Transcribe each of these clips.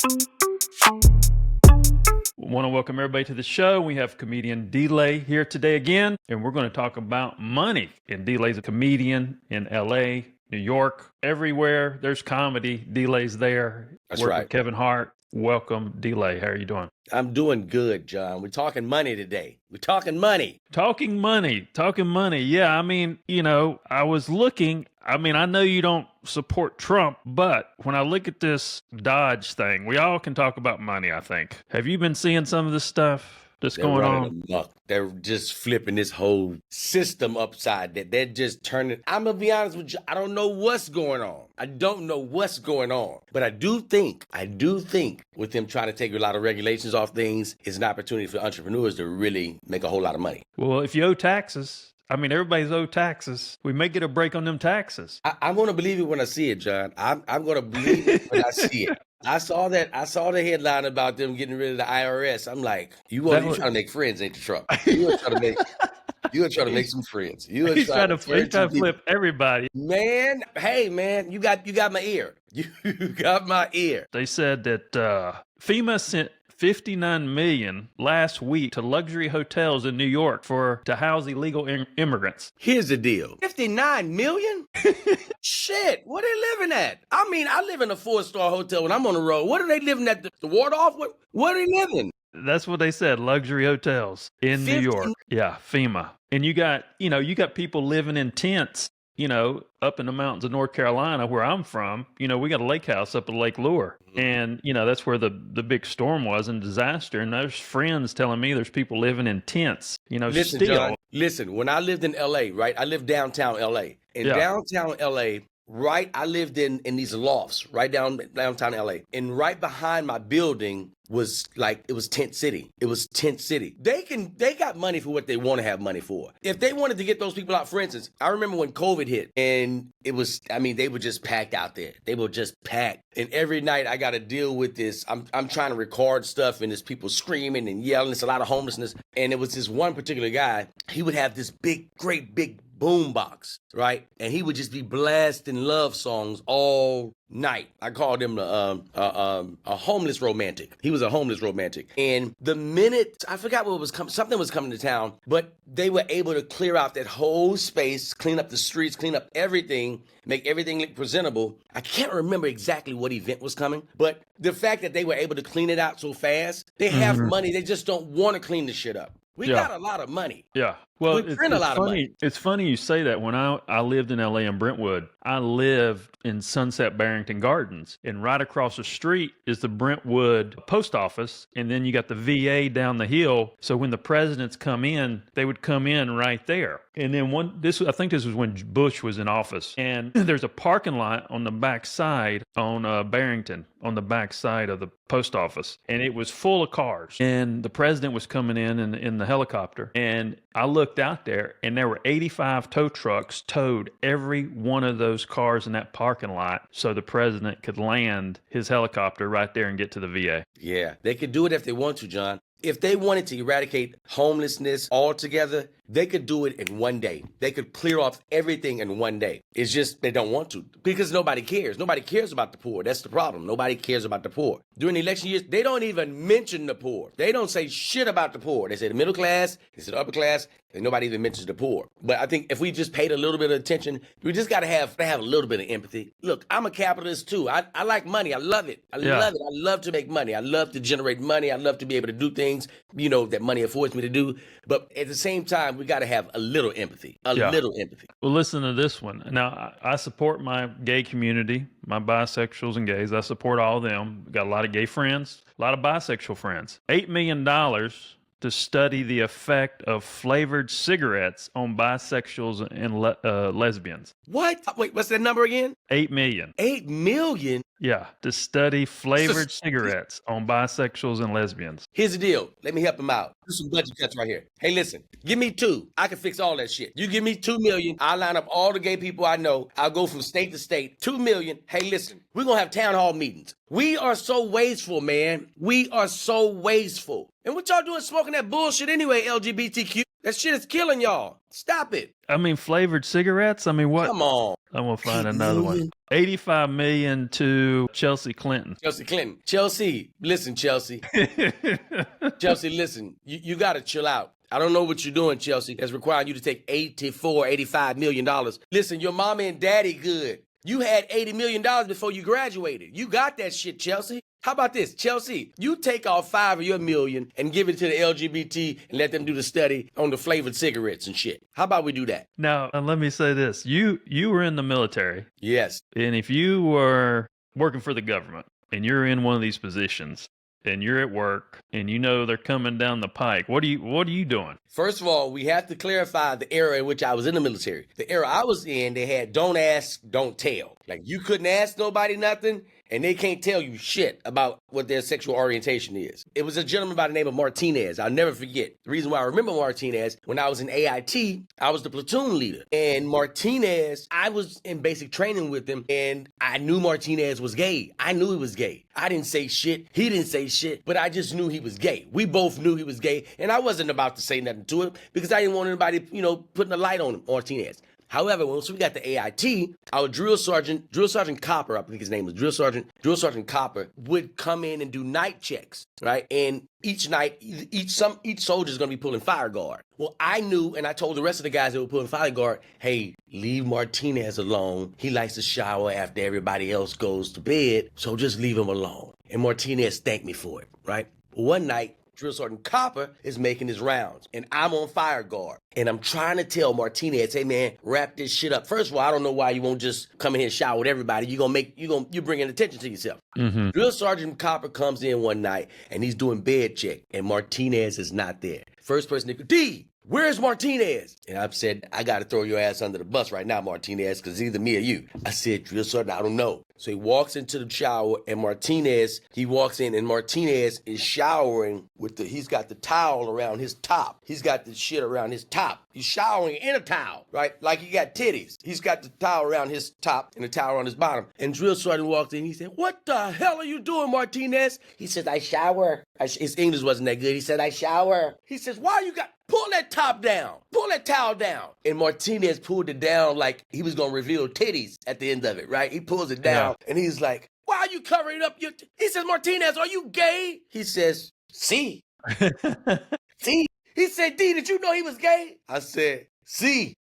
Want to welcome everybody to the show. We have comedian D-Lay here today again, and we're going to talk about money. And D-Lay's a comedian in LA, New York, everywhere there's comedy. D-Lay's there. That's Work right. with Kevin Hart. Welcome, D-Lay. How are you doing? I'm doing good, John. We're talking money today. We're talking money. Talking money. Yeah, I mean, I was looking. I mean, I know you don't support Trump, but when I look at this Dodge thing, we all can talk about money, I think. Have you been seeing some of this stuff that's They're going running on? amok. They're just flipping this whole system upside down. They're just turning. I'm going to be honest with you. I don't know what's going on. But I do think with them trying to take a lot of regulations off things, it's an opportunity for entrepreneurs to really make a whole lot of money. Well, if you owe taxes, I mean, everybody's owed taxes. We may get a break on them taxes. I'm going to believe it when I see it, John. I'm going to believe it when I see it. I saw the headline about them getting rid of the IRS. I'm like, you trying to make friends, ain't you, Trump? You are trying to make some friends. He's trying to flip everybody. Man, hey, man, you got my ear. You got my ear. They said that FEMA sent $59 million last week to luxury hotels in New York to house illegal immigrants. Here's the deal. $59 million? Shit, where they living at? I mean, I live in a 4-star hotel when I'm on the road. What are they living at? The Waldorf? What are they living? That's what they said, luxury hotels in New York. Yeah, FEMA. And you got people living in tents, up in the mountains of North Carolina, where I'm from. We got a lake house up at Lake Lure. And, that's where the big storm was and disaster. And there's friends telling me there's people living in tents, Listen, still. John, listen, when I lived in L.A., right, I lived downtown L.A. Downtown L.A., right, I lived in these lofts right downtown L.A. And right behind my building was it was tent city. They got money for what they want to have money for. If they wanted to get those people out, for instance, I remember when COVID hit and they were just packed out there. They were just packed. And every night I got to deal with this. I'm trying to record stuff and there's people screaming and yelling. It's a lot of homelessness. And it was this one particular guy. He would have this great big boom box, right? And he would just be blasting love songs all night. I called him a homeless romantic. He was a homeless romantic. And the minute, I forgot what was coming, something was coming to town, but they were able to clear out that whole space, clean up the streets, clean up everything, make everything look presentable. I can't remember exactly what event was coming, but the fact that they were able to clean it out so fast, they have money, they just don't want to clean the shit up. We got a lot of money. Yeah. Well, we print a lot of money. It's funny you say that. When I lived in LA in Brentwood, I lived in Sunset Barrington Gardens. And right across the street is the Brentwood post office. And then you got the VA down the hill. So when the presidents come in, they would come in right there. And then I think this was when Bush was in office. And there's a parking lot on the back side on Barrington, on the back side of the post office. And it was full of cars. And the president was coming in the helicopter. And I looked out there and there were 85 tow trucks towed every one of those cars in that parking lot so the president could land his helicopter right there and get to the VA. Yeah, they could do it if they want to, John. If they wanted to eradicate homelessness altogether, they could do it in one day. They could clear off everything in one day. It's just they don't want to because nobody cares. Nobody cares about the poor. That's the problem. Nobody cares about the poor. During the election years, they don't even mention the poor. They don't say shit about the poor. They say the middle class, they say the upper class, and nobody even mentions the poor. But I think if we just paid a little bit of attention, we just got to have a little bit of empathy. Look, I'm a capitalist too. I like money. I love it. I love it. I love to make money. I love to generate money. I love to be able to do things, that money affords me to do. But at the same time, we got to have a little empathy. Little empathy. Well, listen to this one. Now, I support my gay community, my bisexuals and gays. I support all of them. Got a lot of gay friends, a lot of bisexual friends. $8 million to study the effect of flavored cigarettes on bisexuals and lesbians. What? Wait, what's that number again? 8 million. 8 million? Yeah, to study flavored cigarettes on bisexuals and lesbians. Here's the deal. Let me help him out. Do some budget cuts right here. Hey, listen, give me 2. I can fix all that shit. You give me 2 million. I'll line up all the gay people I know. I'll go from state to state. 2 million. Hey, listen, We're going to have town hall meetings. We are so wasteful, man. We are so wasteful. And what y'all doing smoking that bullshit anyway, LGBTQ? That shit is killing y'all. Stop it. I mean, flavored cigarettes? I mean, what? Come on. I'm going to find another one. $85 million to Chelsea Clinton. Chelsea Clinton. Chelsea, listen, Chelsea. Chelsea, listen. You got to chill out. I don't know what you're doing, Chelsea, that's requiring you to take $85 million. Listen, your mama and daddy good. You had $80 million before you graduated. You got that shit, Chelsea. How about this, Chelsea? You take off $5 of your million and give it to the LGBT and let them do the study on the flavored cigarettes and shit. How about we do that? Now, let me say this. You were in the military. Yes. And if you were working for the government and you're in one of these positions and you're at work and you know they're coming down the pike, what are you doing? First of all, we have to clarify the era in which I was in the military. The era I was in, they had don't ask, don't tell. Like, you couldn't ask nobody nothing, and they can't tell you shit about what their sexual orientation is. It was a gentleman by the name of Martinez. I'll never forget. The reason why I remember Martinez, when I was in AIT, I was the platoon leader. And Martinez, I was in basic training with him, and I knew Martinez was gay. I knew he was gay. I didn't say shit. He didn't say shit, but I just knew he was gay. We both knew he was gay, and I wasn't about to say nothing to him because I didn't want anybody, putting a light on him, Martinez. However, once we got to AIT, our drill sergeant Copper, I think his name was drill sergeant Copper, would come in and do night checks, right? And each night, each soldier's gonna be pulling fire guard. Well, I knew, and I told the rest of the guys that were pulling fire guard, hey, leave Martinez alone. He likes to shower after everybody else goes to bed, so just leave him alone. And Martinez thanked me for it, right? One night, Drill Sergeant Copper is making his rounds, and I'm on fire guard. And I'm trying to tell Martinez, hey man, wrap this shit up. First of all, I don't know why you won't just come in here and shower with everybody. You're bringing attention to yourself. Mm-hmm. Drill Sergeant Copper comes in one night and he's doing bed check, and Martinez is not there. First person to go, D, where's Martinez? And I said, I got to throw your ass under the bus right now, Martinez, because it's either me or you. I said, Drill Sergeant, I don't know. So he walks into the shower, and Martinez is showering he's got the towel around his top. He's got the shit around his top. He's showering in a towel, right? Like he got titties. He's got the towel around his top and the towel around his bottom. And Drill Sergeant walked in, he said, what the hell are you doing, Martinez? He says, I shower. His English wasn't that good. He said, I shower. He says, why you got... Pull that top down. Pull that towel down. And Martinez pulled it down like he was going to reveal titties at the end of it, right? He pulls it down, and he's like, why are you covering up your... He says, Martinez, are you gay? He says, see. See? He said, D, did you know he was gay? I said, see.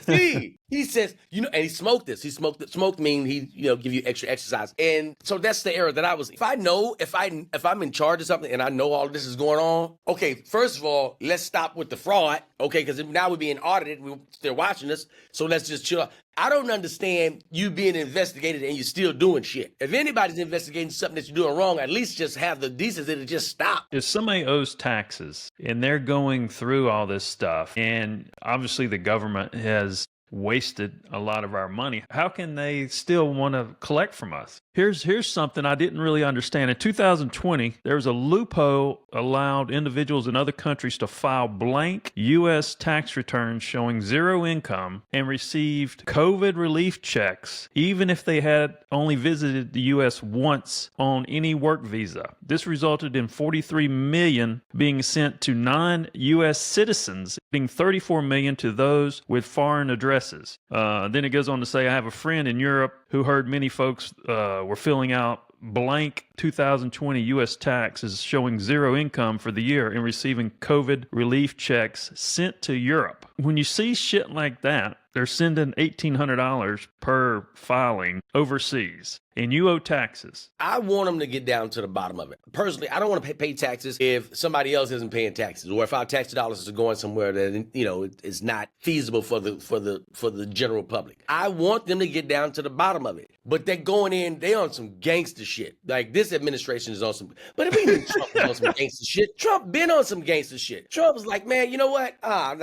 See. He says, and he smoked this. He smoked it. Smoke mean he, give you extra exercise. And so that's the era that I was in. If I know, if I'm in charge of something and I know all this is going on, okay, first of all, let's stop with the fraud, okay, because now we're being audited. They're watching us, so let's just chill out. I don't understand you being investigated and you're still doing shit. If anybody's investigating something that you're doing wrong, at least just have the decency to just stop. If somebody owes taxes and they're going through all this stuff, and obviously the government has wasted a lot of our money, how can they still want to collect from us? Here's something I didn't really understand. In 2020, there was a loophole allowed individuals in other countries to file blank U.S. tax returns showing zero income and received COVID relief checks, even if they had only visited the U.S. once on any work visa. This resulted in $43 million being sent to non-U.S. citizens, being $34 million to those with foreign addresses. Then it goes on to say, I have a friend in Europe who heard many folks were filling out blank 2020 U.S. taxes showing zero income for the year and receiving COVID relief checks sent to Europe. When you see shit like that, they're sending $1,800 per filing overseas, and you owe taxes. I want them to get down to the bottom of it. Personally, I don't want to pay taxes if somebody else isn't paying taxes, or if our tax dollars are going somewhere that it's not feasible for the general public. I want them to get down to the bottom of it. But they're going in, they on some gangster shit. Like, this administration is on some, but if even Trump is on some gangster shit, Trump been on some gangster shit. Trump was like, man, you know what?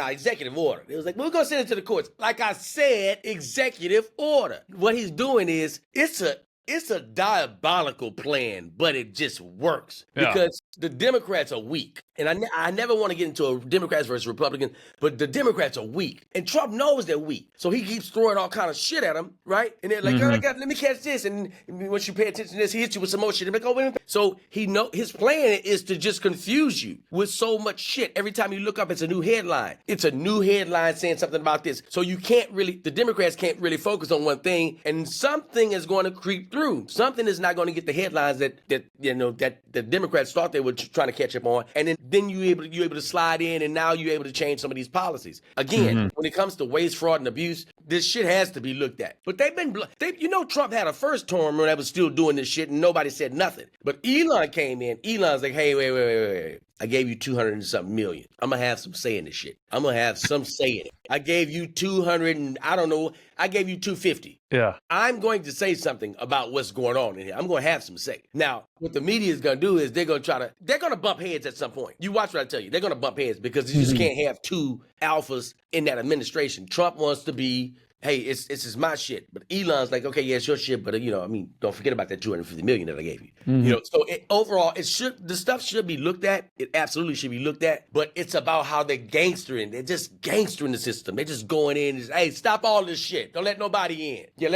Executive order. It was like, we're going to send it to the courts. Like I said, executive order. What he's doing is, it's a diabolical plan, but it just works because the Democrats are weak. And I never want to get into a Democrats versus Republicans, but the Democrats are weak. And Trump knows they're weak. So he keeps throwing all kind of shit at them, right? And they're like, let me catch this. And once you pay attention to this, he hits you with some more shit. Like, so his plan is to just confuse you with so much shit. Every time you look up, it's a new headline. It's a new headline saying something about this. So the Democrats can't really focus on one thing, and something is going to creep through. Something is not going to get the headlines that the Democrats thought they were trying to catch up on. And then you're able to slide in, and now you're able to change some of these policies. Again, when it comes to waste, fraud, and abuse, this shit has to be looked at. But Trump had a first term that was still doing this shit, and nobody said nothing. But Elon came in. Elon's like, hey, wait. I gave you 200 and something million. I'm going to have some say in this shit. I'm going to have some say in it. I gave you 200 and I don't know. I gave you 250. Yeah. I'm going to say something about what's going on in here. I'm going to have some say. Now, what the media is going to do is they're going to bump heads at some point. You watch what I tell you. They're going to bump heads because you just can't have two alphas in that administration. Trump wants to be, hey, it's my shit. But Elon's like, okay, yeah, it's your shit, but don't forget about that 250 million that I gave you. So overall, the stuff should be looked at. It absolutely should be looked at. But it's about how they're gangstering. They're just gangstering the system. They're just going in and hey, stop all this shit. Don't let nobody in. Yeah,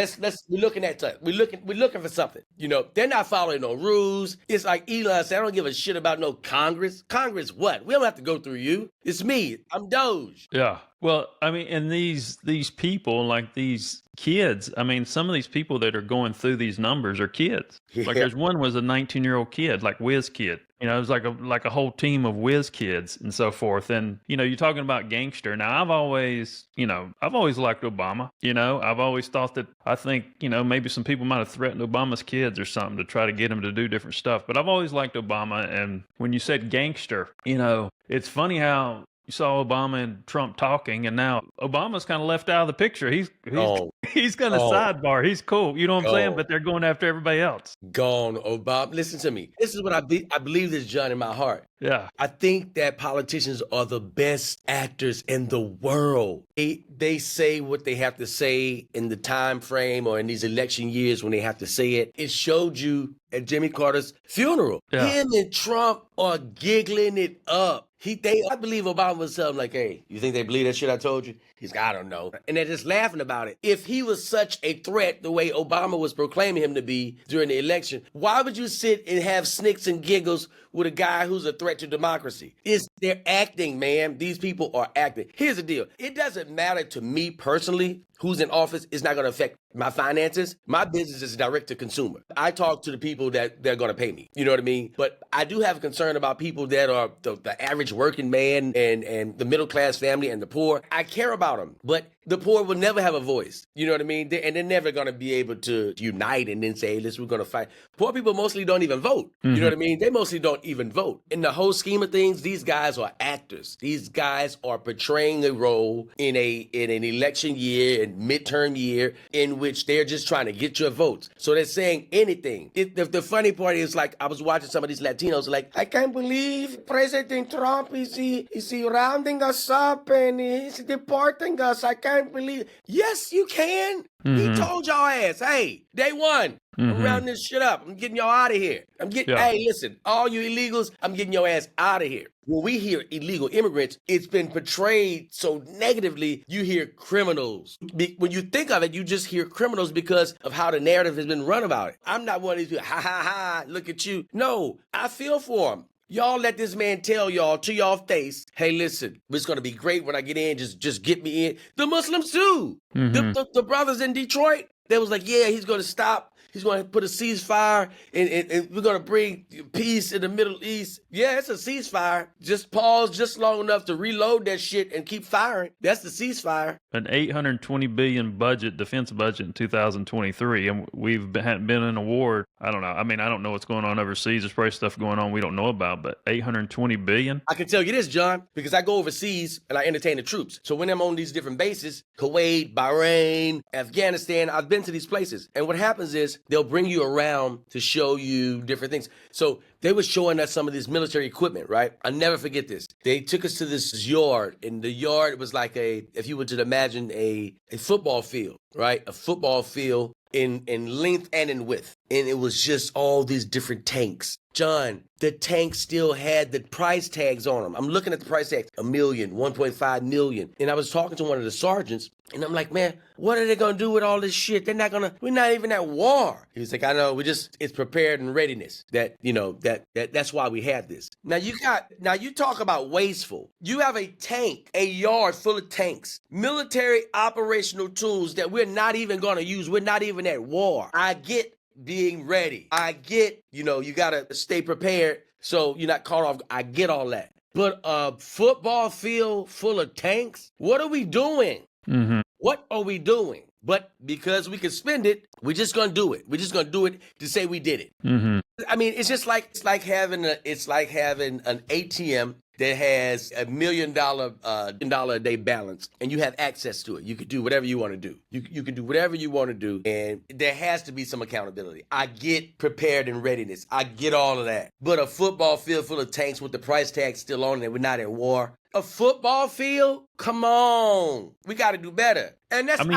we're looking at that. We're looking for something. They're not following no rules. It's like Elon said, I don't give a shit about no Congress. Congress what? We don't have to go through you. It's me. I'm Doge. Yeah. Well, I mean, and these people, like these kids, I mean, some of these people that are going through these numbers are kids. Yeah. Like there's one was a 19-year-old kid, like whiz kid. It was like a whole team of whiz kids and so forth. And, you're talking about gangster. Now, I've always liked Obama. I've always thought that I think, maybe some people might have threatened Obama's kids or something to try to get him to do different stuff. But I've always liked Obama. And when you said gangster, it's funny how you saw Obama and Trump talking, and now Obama's kind of left out of the picture. He's kind of sidebar. He's cool. You know what I'm saying? But they're going after everybody else. Gone, Obama. Listen to me. This is what I believe this, John, in my heart. Yeah. I think that politicians are the best actors in the world. They say what they have to say in the time frame or in these election years when they have to say it. It showed you at Jimmy Carter's funeral. Yeah. Him and Trump are giggling it up. I believe Obama was something like, hey, you think they believe that shit I told you? He's like, I don't know. And they're just laughing about it. If he was such a threat the way Obama was proclaiming him to be during the election, why would you sit and have snicks and giggles with a guy who's a threat to democracy? They're acting, man. These people are acting. Here's the deal. It doesn't matter to me personally who's in office. It's not going to affect my finances. My business is direct to consumer. I talk to the people that they're going to pay me. You know what I mean? But I do have a concern about people that are the average working man and the middle class family and the poor. I care about them, but the poor will never have a voice. You know what I mean? They're never going to be able to unite and then say, hey, listen, we're going to fight. Poor people mostly don't even vote. You know what I mean? They mostly don't even vote. In the whole scheme of things, these guys are actors. These guys are portraying a role in an election year and midterm year in which they're just trying to get your votes. So they're saying anything. The funny part is, like, I was watching some of these Latinos like, I can't believe President Trump is he rounding us up and he's deporting us. I can't believe. Yes, you can. He told y'all ass, hey, day one, I'm rounding this shit up. I'm getting y'all out of here. Hey, listen, all you illegals, I'm getting your ass out of here. When we hear illegal immigrants, it's been portrayed so negatively, you hear criminals. When you think of it, you just hear criminals because of how the narrative has been run about it. I'm not one of these people, ha, look at you. No, I feel for him. Y'all let this man tell y'all to y'all face, hey, listen, it's going to be great when I get in. Just get me in. The Muslims too. The brothers in Detroit, they was like, yeah, he's going to stop. He's going to put a ceasefire and we're going to bring peace in the Middle East. Yeah, it's a ceasefire. Just pause just long enough to reload that shit and keep firing. That's the ceasefire. An $820 billion defense budget in 2023, and we've been in a war. I don't know. I mean, I don't know what's going on overseas. There's probably stuff going on we don't know about, but $820 billion? I can tell you this, John, because I go overseas and I entertain the troops. So when I'm on these different bases, Kuwait, Bahrain, Afghanistan, I've been to these places. And what happens is they'll bring you around to show you different things. So they were showing us some of this military equipment, right? I'll never forget this. They took us to this yard, and the yard was like if you were to imagine a football field, right? A football field in length and in width. And it was just all these different tanks. John, the tank still had the price tags on them. I'm looking at the price tags, $1 million, 1.5 million. And I was talking to one of the sergeants, and I'm like, man, what are they going to do with all this shit? We're not even at war. He was like, I know, it's prepared and readiness. That's why we have this. Now you talk about wasteful. You have a tank, a yard full of tanks, military operational tools that we're not even going to use. We're not even at war. I get being ready. I get, you got to stay prepared so you're not caught off. I get all that. But a football field full of tanks? What are we doing? Mm-hmm. What are we doing? But because we can spend it, we're just going to do it. We're just going to do it to say we did it. Mm-hmm. I mean, it's like having an ATM that has $1 million a day balance, and you have access to it. You can do whatever you want to do. You can do whatever you want to do, and there has to be some accountability. I get prepared and readiness. I get all of that. But a football field full of tanks with the price tag still on it, we're not at war. A football field? Come on. We got to do better. And that's we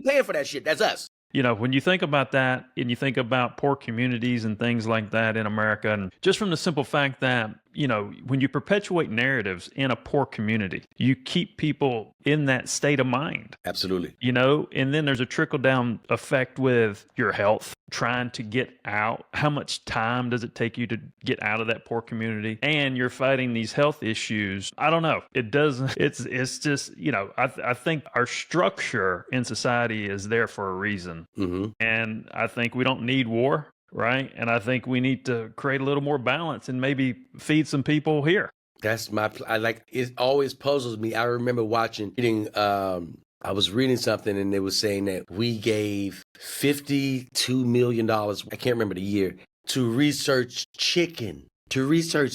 paying for that shit. That's us. When you think about that and you think about poor communities and things like that in America, and just from the simple fact that, when you perpetuate narratives in a poor community, you keep people in that state of mind. Absolutely. And then there's a trickle down effect with your health, trying to get out. How much time does it take you to get out of that poor community? And you're fighting these health issues. I don't know. It doesn't, it's just, I think our structure in society is there for a reason. Mm-hmm. And I think we don't need war. Right. And I think we need to create a little more balance and maybe feed some people here. That's it always puzzles me. I remember I was reading something and they were saying that we gave $52 million, I can't remember the year, to research chicken. Listen,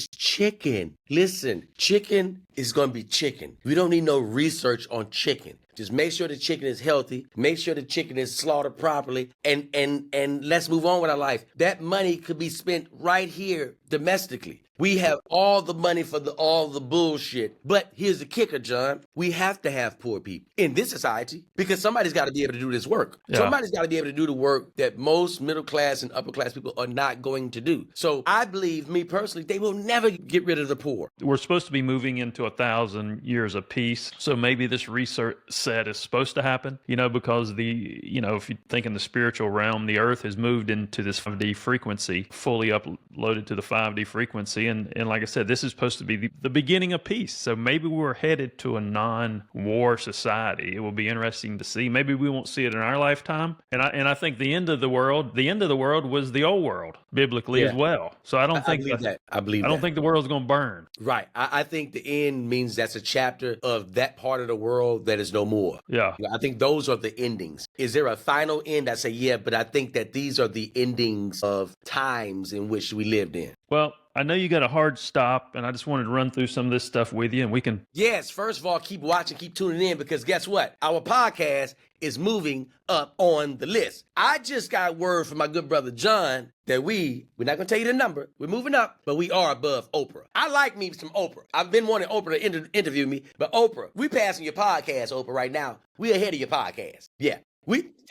chicken is going to be chicken. We don't need no research on chicken. Just make sure the chicken is healthy. Make sure the chicken is slaughtered properly, and let's move on with our life. That money could be spent right here domestically. We have all the money for all the bullshit. But here's the kicker, John. We have to have poor people in this society because somebody's got to be able to do this work. Yeah. Somebody's got to be able to do the work that most middle class and upper class people are not going to do. So I believe, me personally, they will never get rid of the poor. We're supposed to be moving into 1,000 years of peace. So maybe this research set is supposed to happen, because if you think in the spiritual realm, the earth has moved into this 5D frequency, fully uploaded to the 5D frequency. And like I said, this is supposed to be the beginning of peace. So maybe we're headed to a non-war society. It will be interesting to see. Maybe we won't see it in our lifetime. And I think the end of the world was the old world biblically as well. So I believe that. I don't think the world's going to burn. Right. I think the end means that's a chapter of that part of the world that is no more. Yeah. I think those are the endings. Is there a final end? I say, yeah, but I think that these are the endings of times in which we lived in. Well, I know you got a hard stop, and I just wanted to run through some of this stuff with you, and we can... Yes, first of all, keep watching, keep tuning in, because guess what? Our podcast is moving up on the list. I just got word from my good brother John that we're not going to tell you the number, we're moving up, but we are above Oprah. I like me some Oprah. I've been wanting Oprah to interview me, but Oprah, we passing your podcast, Oprah, right now. We ahead of your podcast. Yeah.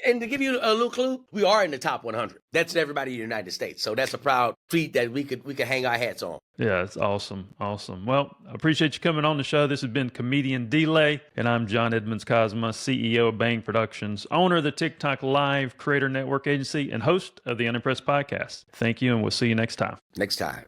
And to give you a little clue, we are in the top 100. That's everybody in the United States. So that's a proud feat that we could hang our hats on. Yeah, it's awesome. Awesome. Well, I appreciate you coming on the show. This has been Comedian Delay, and I'm John Edmonds Kozma, CEO of Bang Productions, owner of the TikTok Live Creator Network Agency, and host of the Unimpressed Podcast. Thank you, and we'll see you next time. Next time.